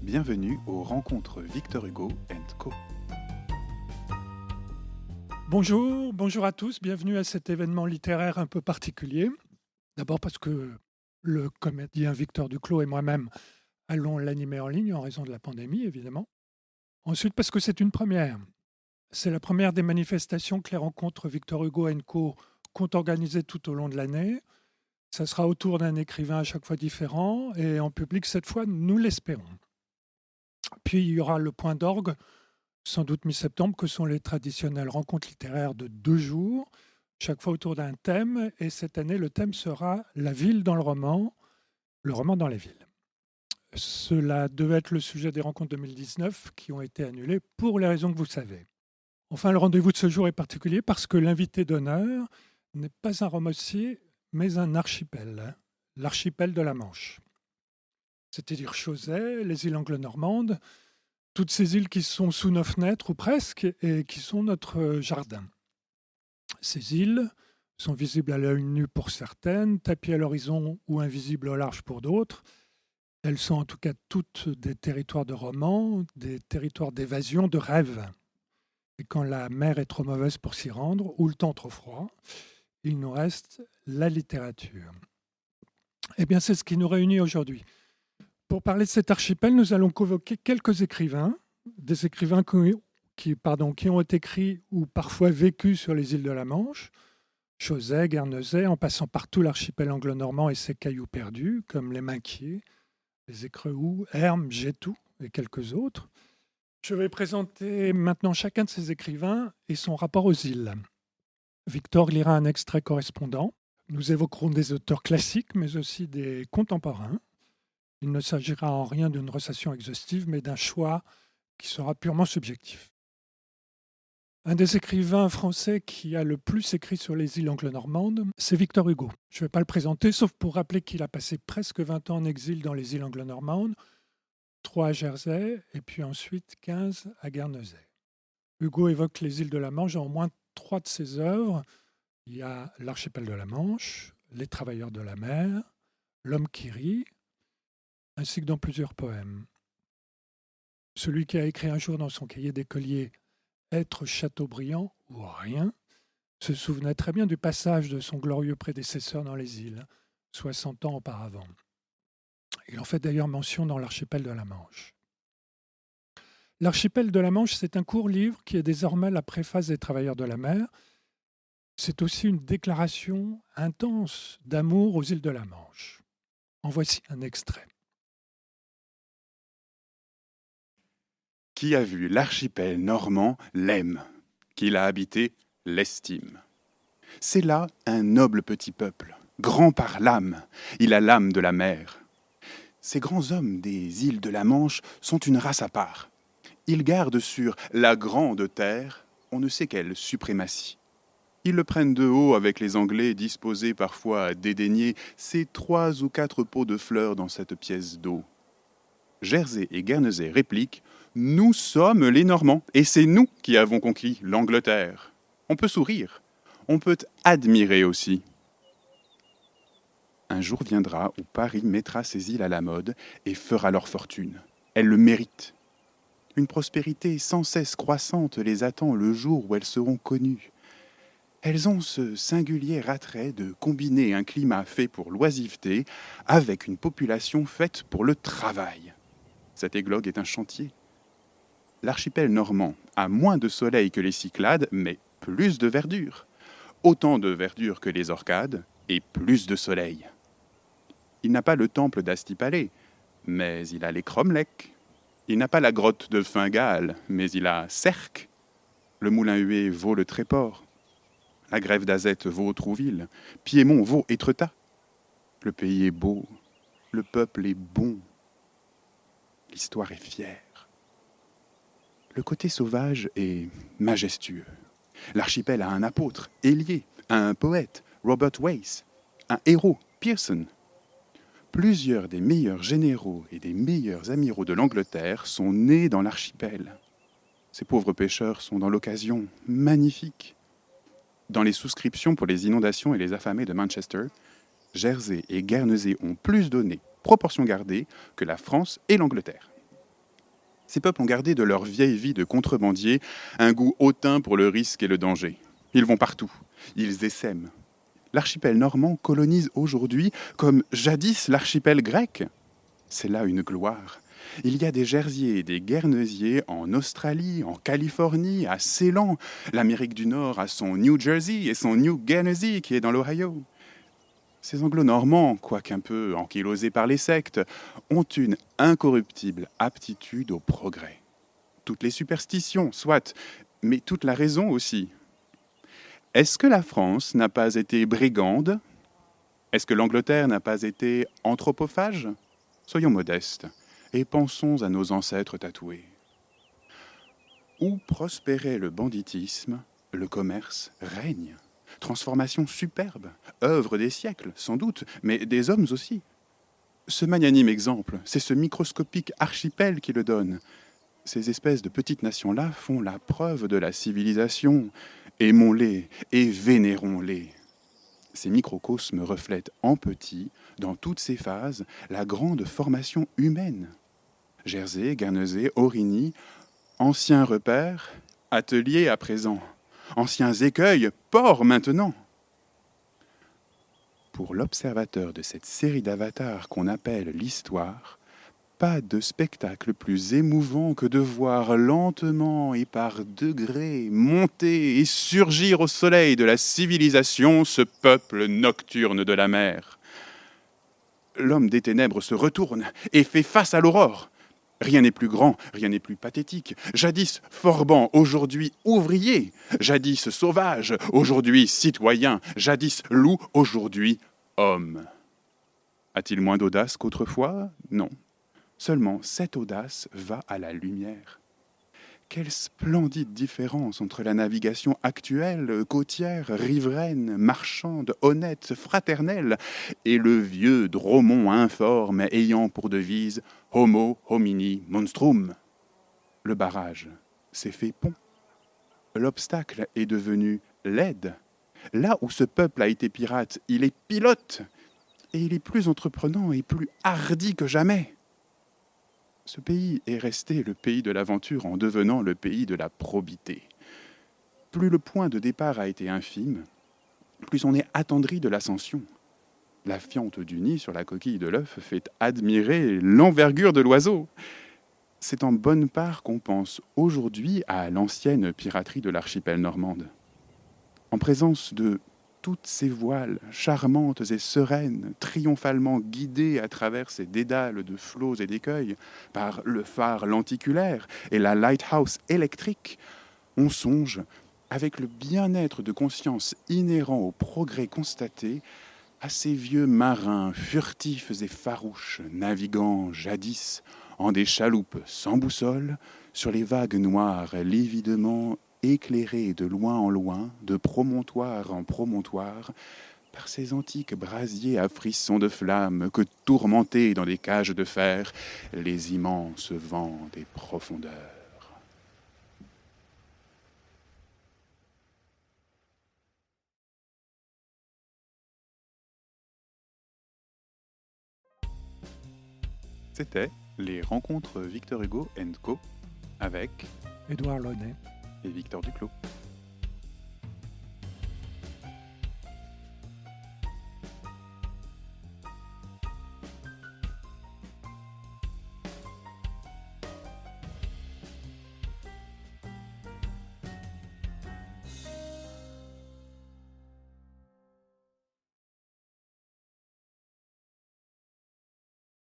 Bienvenue aux rencontres Victor Hugo Co. Bonjour à tous, bienvenue à cet événement littéraire un peu particulier. D'abord parce que le comédien Victor Duclos et moi-même allons l'animer en ligne en raison de la pandémie, évidemment. Ensuite parce que c'est une première. C'est la première des manifestations que les rencontres Victor Hugo Co comptent organiser tout au long de l'année. Ça sera autour d'un écrivain à chaque fois différent et en public cette fois, nous l'espérons. Puis il y aura le point d'orgue, sans doute mi-septembre, que sont les traditionnelles rencontres littéraires de 2 jours, chaque fois autour d'un thème. Et cette année, le thème sera la ville dans le roman dans les villes. Cela devait être le sujet des rencontres 2019 qui ont été annulées pour les raisons que vous savez. Enfin, le rendez-vous de ce jour est particulier parce que l'invité d'honneur n'est pas un romancier, mais un archipel, l'archipel de la Manche. C'est-à-dire Chausey, les îles anglo-normandes, toutes ces îles qui sont sous nos fenêtres, ou presque, et qui sont notre jardin. Ces îles sont visibles à l'œil nu pour certaines, tapies à l'horizon ou invisibles au large pour d'autres. Elles sont en tout cas toutes des territoires de romans, des territoires d'évasion, de rêve. Et quand la mer est trop mauvaise pour s'y rendre, ou le temps trop froid, il nous reste la littérature. Eh bien, c'est ce qui nous réunit aujourd'hui. Pour parler de cet archipel, nous allons convoquer quelques écrivains, des écrivains qui ont écrit ou parfois vécu sur les îles de la Manche, Chausey, Guernesey, en passant par tout l'archipel anglo-normand et ses cailloux perdus, comme les Minquiers, les Écrehoux, Hermes, Gétou et quelques autres. Je vais présenter maintenant chacun de ces écrivains et son rapport aux îles. Victor lira un extrait correspondant. Nous évoquerons des auteurs classiques, mais aussi des contemporains. Il ne s'agira en rien d'une recensation exhaustive, mais d'un choix qui sera purement subjectif. Un des écrivains français qui a le plus écrit sur les îles anglo-normandes, c'est Victor Hugo. Je ne vais pas le présenter, sauf pour rappeler qu'il a passé presque 20 ans en exil dans les îles anglo-normandes, 3 à Jersey, et puis ensuite 15 à Guernesey. Hugo évoque les îles de la Manche dans au moins 3 de ses œuvres. Il y a L'archipel de la Manche, Les travailleurs de la mer, L'homme qui rit, ainsi que dans plusieurs poèmes. Celui qui a écrit un jour dans son cahier d'écolier « Être Chateaubriand ou rien » se souvenait très bien du passage de son glorieux prédécesseur dans les îles, 60 ans auparavant. Il en fait d'ailleurs mention dans L'archipel de la Manche. L'archipel de la Manche, c'est un court livre qui est désormais la préface des Travailleurs de la mer. C'est aussi une déclaration intense d'amour aux îles de la Manche. En voici un extrait. Qui a vu l'archipel normand l'aime, qui l'a habité l'estime. C'est là un noble petit peuple, grand par l'âme, il a l'âme de la mer. Ces grands hommes des îles de la Manche sont une race à part. Ils gardent sur la grande terre on ne sait quelle suprématie. Ils le prennent de haut avec les Anglais disposés parfois à dédaigner ces 3 ou 4 pots de fleurs dans cette pièce d'eau. Jersey et Guernesey répliquent « Nous sommes les Normands, et c'est nous qui avons conquis l'Angleterre. » On peut sourire, on peut admirer aussi. Un jour viendra où Paris mettra ses îles à la mode et fera leur fortune. Elles le méritent. Une prospérité sans cesse croissante les attend le jour où elles seront connues. Elles ont ce singulier attrait de combiner un climat fait pour l'oisiveté avec une population faite pour le travail. Cet églogue est un chantier. L'archipel normand a moins de soleil que les Cyclades, mais plus de verdure. Autant de verdure que les Orcades, et plus de soleil. Il n'a pas le temple d'Astipalée, mais il a les cromlechs. Il n'a pas la grotte de Fingal, mais il a Sercq. Le moulin hué vaut le Tréport. La grève d'Azette vaut Trouville. Piémont vaut Étretat. Le pays est beau. Le peuple est bon. L'histoire est fière. Le côté sauvage est majestueux. L'archipel a un apôtre, Hélier, un poète, Robert Wace, un héros, Pearson. Plusieurs des meilleurs généraux et des meilleurs amiraux de l'Angleterre sont nés dans l'archipel. Ces pauvres pêcheurs sont dans l'occasion magnifique. Dans les souscriptions pour les inondations et les affamés de Manchester, Jersey et Guernesey ont plus donné, proportion gardée, que la France et l'Angleterre. Ces peuples ont gardé de leur vieille vie de contrebandiers un goût hautain pour le risque et le danger. Ils vont partout, ils essaiment. L'archipel normand colonise aujourd'hui comme jadis l'archipel grec. C'est là une gloire. Il y a des Jersiais et des Guernesiais en Australie, en Californie, à Ceylan. L'Amérique du Nord a son New Jersey et son New Guernsey qui est dans l'Ohio. Ces anglo-normands, quoiqu'un peu ankylosés par les sectes, ont une incorruptible aptitude au progrès. Toutes les superstitions, soit, mais toute la raison aussi. Est-ce que la France n'a pas été brigande? Est-ce que l'Angleterre n'a pas été anthropophage? Soyons modestes et pensons à nos ancêtres tatoués. Où prospérait le banditisme, le commerce règne. Transformation superbe, œuvre des siècles, sans doute, mais des hommes aussi. Ce magnanime exemple, c'est ce microscopique archipel qui le donne. Ces espèces de petites nations-là font la preuve de la civilisation. Aimons-les et vénérons-les. Ces microcosmes reflètent en petit, dans toutes ses phases, la grande formation humaine. Jersey, Guernesey, Aurigny, anciens repères, ateliers à présent. Anciens écueils, ports maintenant. Pour l'observateur de cette série d'avatars qu'on appelle l'histoire, pas de spectacle plus émouvant que de voir lentement et par degrés monter et surgir au soleil de la civilisation ce peuple nocturne de la mer. L'homme des ténèbres se retourne et fait face à l'aurore. Rien n'est plus grand, rien n'est plus pathétique. Jadis forban, aujourd'hui ouvrier. Jadis sauvage, aujourd'hui citoyen. Jadis loup, aujourd'hui homme. A-t-il moins d'audace qu'autrefois? Non. Seulement, cette audace va à la lumière. Quelle splendide différence entre la navigation actuelle, côtière, riveraine, marchande, honnête, fraternelle, et le vieux dromon informe ayant pour devise « Homo homini monstrum ». Le barrage s'est fait pont. L'obstacle est devenu laide. Là où ce peuple a été pirate, il est pilote, et il est plus entreprenant et plus hardi que jamais. Ce pays est resté le pays de l'aventure en devenant le pays de la probité. Plus le point de départ a été infime, plus on est attendri de l'ascension. La fiente du nid sur la coquille de l'œuf fait admirer l'envergure de l'oiseau. C'est en bonne part qu'on pense aujourd'hui à l'ancienne piraterie de l'archipel normande. En présence de toutes ces voiles charmantes et sereines, triomphalement guidées à travers ces dédales de flots et d'écueils par le phare lenticulaire et la lighthouse électrique, on songe, avec le bien-être de conscience inhérent au progrès constaté, à ces vieux marins furtifs et farouches, naviguant jadis en des chaloupes sans boussole, sur les vagues noires lividement éclairées de loin en loin, de promontoire en promontoire, par ces antiques brasiers à frissons de flammes que tourmentés dans des cages de fer, les immenses vents des profondeurs. C'était les rencontres Victor Hugo & Co avec Édouard Launay. et Victor Duclos.